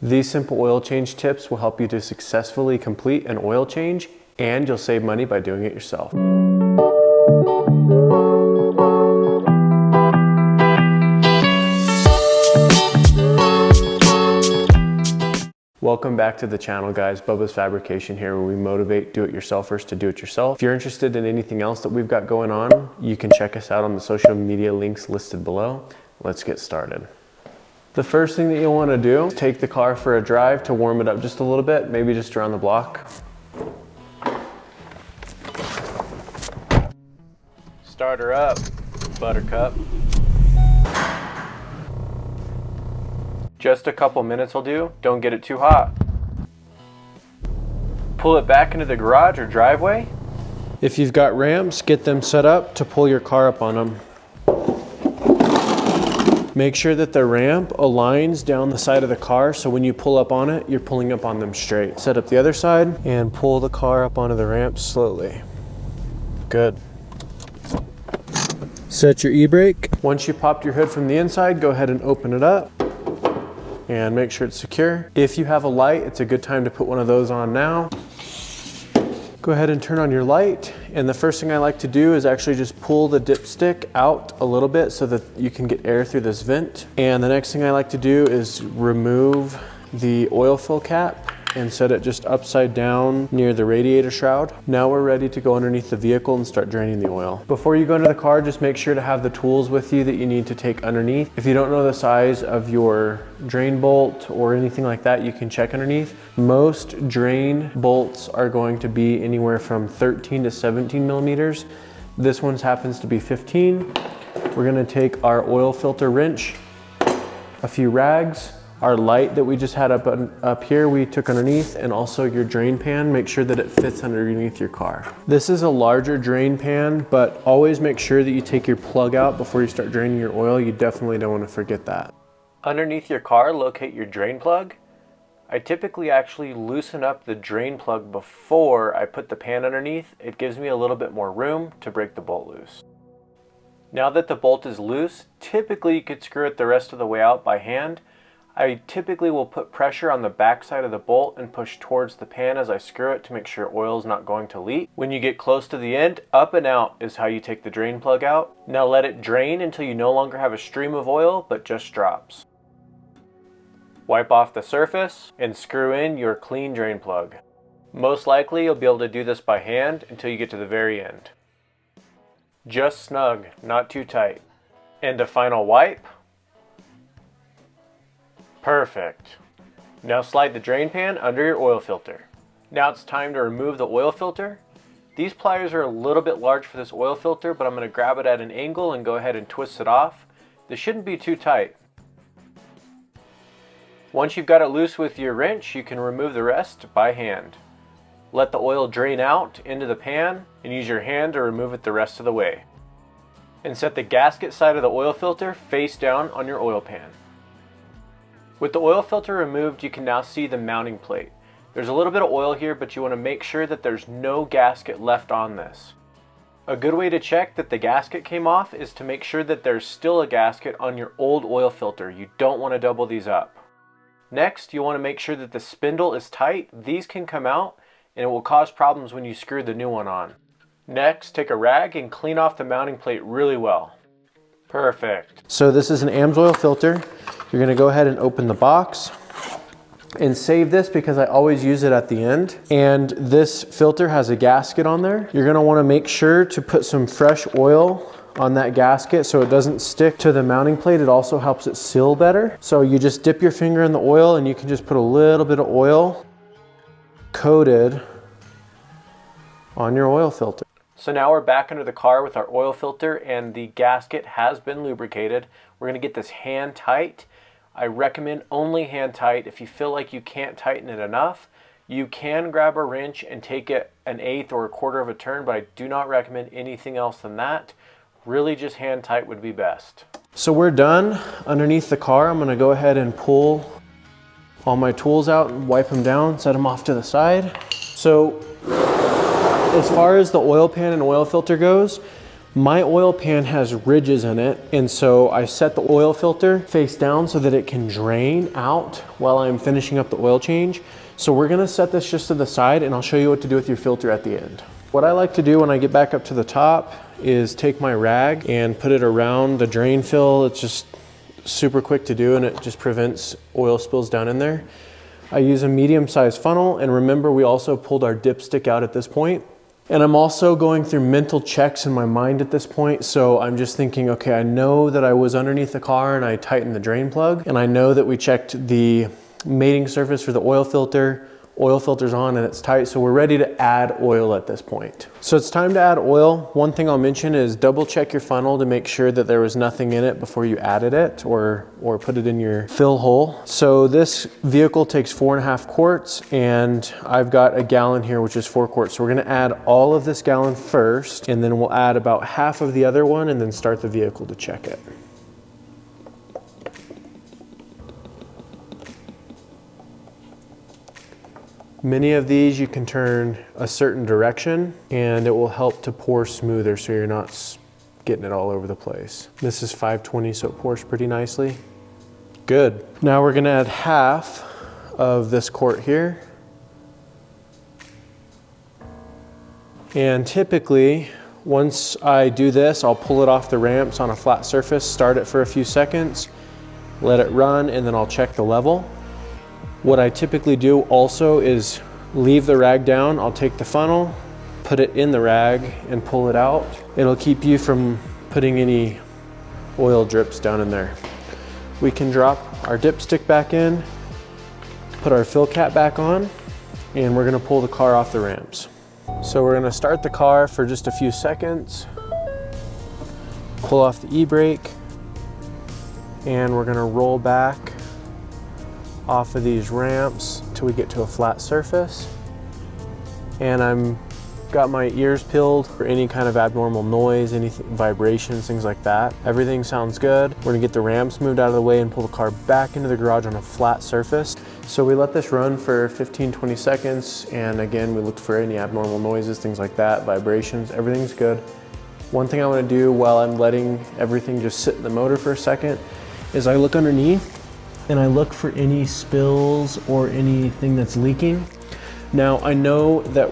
These simple oil change tips will help you to successfully complete an oil change, and you'll save money by doing it yourself. Welcome back to the channel, guys. Bubba's Fabrication here, where we motivate do-it-yourselfers to do it yourself. If you're interested in anything else that we've got going on, you can check us out on the social media links listed below. Let's get started. The first thing that you'll want to do is take the car for a drive to warm it up just a little bit, maybe just around the block. Start her up, Buttercup. Just a couple minutes will do. Don't get it too hot. Pull it back into the garage or driveway. If you've got ramps, get them set up to pull your car up on them. Make sure that the ramp aligns down the side of the car, so when you pull up on it, you're pulling up on them straight. Set up the other side and pull the car up onto the ramp slowly. Good. Set your e-brake. Once you popped your hood from the inside, go ahead and open it up and make sure it's secure. If you have a light, it's a good time to put one of those on now. Go ahead and turn on your light, and the first thing I like to do is actually just pull the dipstick out a little bit so that you can get air through this vent. And the next thing I like to do is remove the oil fill cap and set it just upside down near the radiator shroud. Now we're ready to go underneath the vehicle and start draining the oil. Before you go into the car, just make sure to have the tools with you that you need to take underneath. If you don't know the size of your drain bolt or anything like that, you can check underneath. Most drain bolts are going to be anywhere from 13 to 17 millimeters. This one happens to be 15. We're gonna take our oil filter wrench, a few rags, our light that we just had up here we took underneath, and also your drain pan. Make sure that it fits underneath your car. This is a larger drain pan, but always make sure that you take your plug out before you start draining your oil. You definitely don't want to forget that. Underneath your car, locate your drain plug. I typically actually loosen up the drain plug before I put the pan underneath. It gives me a little bit more room to break the bolt loose. Now that the bolt is loose, typically you could screw it the rest of the way out by hand. I typically will put pressure on the back side of the bolt and push towards the pan as I screw it to make sure oil is not going to leak. When you get close to the end, up and out is how you take the drain plug out. Now let it drain until you no longer have a stream of oil, but just drops. Wipe off the surface and screw in your clean drain plug. Most likely you'll be able to do this by hand until you get to the very end. Just snug, not too tight. And a final wipe. Perfect. Now slide the drain pan under your oil filter. Now it's time to remove the oil filter. These pliers are a little bit large for this oil filter, but I'm going to grab it at an angle and go ahead and twist it off. This shouldn't be too tight. Once you've got it loose with your wrench, you can remove the rest by hand. Let the oil drain out into the pan and use your hand to remove it the rest of the way. And set the gasket side of the oil filter face down on your oil pan. With the oil filter removed, you can now see the mounting plate. There's a little bit of oil here, but you want to make sure that there's no gasket left on this. A good way to check that the gasket came off is to make sure that there's still a gasket on your old oil filter. You don't want to double these up. Next, you want to make sure that the spindle is tight. These can come out and it will cause problems when you screw the new one on. Next, take a rag and clean off the mounting plate really well. Perfect. So this is an AMSOIL filter. You're going to go ahead and open the box and save this because I always use it at the end. And this filter has a gasket on there. You're going to want to make sure to put some fresh oil on that gasket so it doesn't stick to the mounting plate. It also helps it seal better. So you just dip your finger in the oil and you can just put a little bit of oil coated on your oil filter. So now we're back under the car with our oil filter and the gasket has been lubricated. We're going to get this hand tight. I recommend only hand tight. If you feel like you can't tighten it enough, you can grab a wrench and take it an eighth or a quarter of a turn, but I do not recommend anything else than that. Really just hand tight would be best. So we're done underneath the car. I'm going to go ahead and pull all my tools out and wipe them down, set them off to the side. So as far as the oil pan and oil filter goes, My oil pan has ridges in it, and so I set the oil filter face down so that it can drain out while I'm finishing up the oil change. So we're gonna set this just to the side, and I'll show you what to do with your filter at the end. What I like to do when I get back up to the top is take my rag and put it around the drain fill. It's just super quick to do, and it just prevents oil spills down in there. I use a medium-sized funnel, and remember we also pulled our dipstick out at this point. And I'm also going through mental checks in my mind at this point. So I'm just thinking, okay, I know that I was underneath the car and I tightened the drain plug, and I know that we checked the mating surface for the oil filter. Oil filter's on and it's tight, so we're ready to add oil at this point. So it's time to add oil. One thing I'll mention is double check your funnel to make sure that there was nothing in it before you added it or put it in your fill hole. So this vehicle takes 4.5 quarts, and I've got a gallon here, which is 4 quarts. So we're gonna add all of this gallon first, and then we'll add about half of the other one and then start the vehicle to check it. Many of these you can turn a certain direction and it will help to pour smoother so you're not getting it all over the place. This is 520, so it pours pretty nicely. Good. Now we're gonna add half of this quart here. And typically, once I do this, I'll pull it off the ramps on a flat surface, start it for a few seconds, let it run, and then I'll check the level. What I typically do also is leave the rag down. I'll take the funnel, put it in the rag, and pull it out. It'll keep you from putting any oil drips down in there. We can drop our dipstick back in, put our fill cap back on, and we're gonna pull the car off the ramps. So we're gonna start the car for just a few seconds, pull off the e-brake, and we're gonna roll back off of these ramps till we get to a flat surface. And I'm got my ears peeled for any kind of abnormal noise, any vibrations, things like that. Everything sounds good. We're gonna get the ramps moved out of the way and pull the car back into the garage on a flat surface. So we let this run for 15-20 seconds, and again, we looked for any abnormal noises, things like that, vibrations, everything's good. One thing I wanna do while I'm letting everything just sit in the motor for a second is I look underneath and I look for any spills or anything that's leaking. Now I know that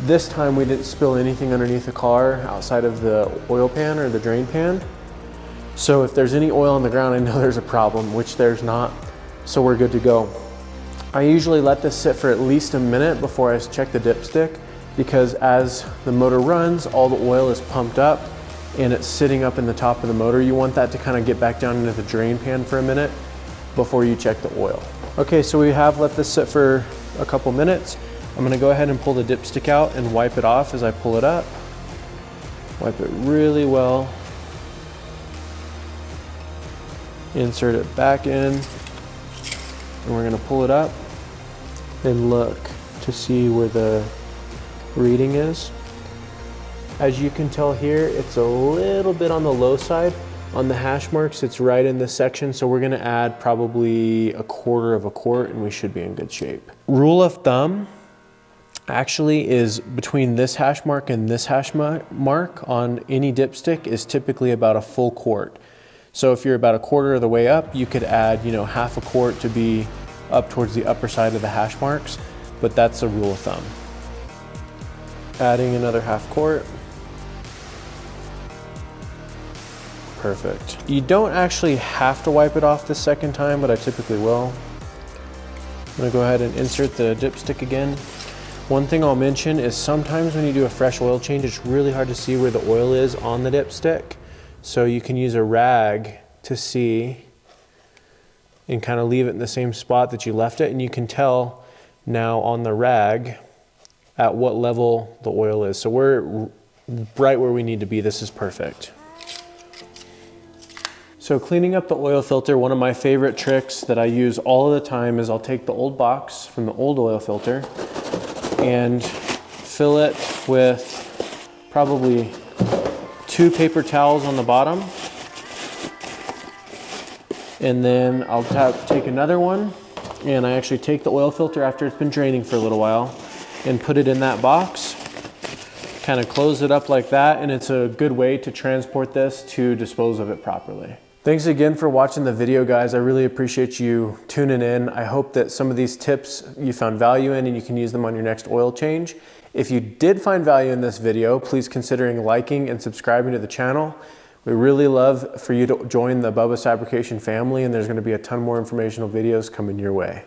this time we didn't spill anything underneath the car outside of the oil pan or the drain pan. So if there's any oil on the ground, I know there's a problem, which there's not, so we're good to go. I usually let this sit for at least a minute before I check the dipstick, because as the motor runs, all the oil is pumped up and it's sitting up in the top of the motor. You want that to kind of get back down into the drain pan for a minute before you check the oil. Okay, so we have let this sit for a couple minutes. I'm gonna go ahead and pull the dipstick out and wipe it off as I pull it up. Wipe it really well. Insert it back in, and we're gonna pull it up and look to see where the reading is. As you can tell here, it's a little bit on the low side. On the hash marks, it's right in this section, so we're gonna add probably 1/4 of a quart and we should be in good shape. Rule of thumb actually is between this hash mark and this hash mark on any dipstick is typically about a full quart. So if you're about 1/4 of the way up, you could add, half a quart to be up towards the upper side of the hash marks, but that's a rule of thumb. Adding another half quart. Perfect. You don't actually have to wipe it off the second time, but I typically will. I'm gonna go ahead and insert the dipstick again. One thing I'll mention is sometimes when you do a fresh oil change, it's really hard to see where the oil is on the dipstick. So you can use a rag to see and kind of leave it in the same spot that you left it, and you can tell now on the rag at what level the oil is. So we're right where we need to be. This is perfect. So cleaning up the oil filter, one of my favorite tricks that I use all of the time is I'll take the old box from the old oil filter and fill it with probably 2 paper towels on the bottom. And then I'll take another one, and I actually take the oil filter after it's been draining for a little while and put it in that box. Kind of close it up like that, and it's a good way to transport this to dispose of it properly. Thanks again for watching the video, guys. I really appreciate you tuning in. I hope that some of these tips you found value in and you can use them on your next oil change. If you did find value in this video, please consider liking and subscribing to the channel. We really love for you to join the Bubba's Fabrication family, and there's going to be a ton more informational videos coming your way.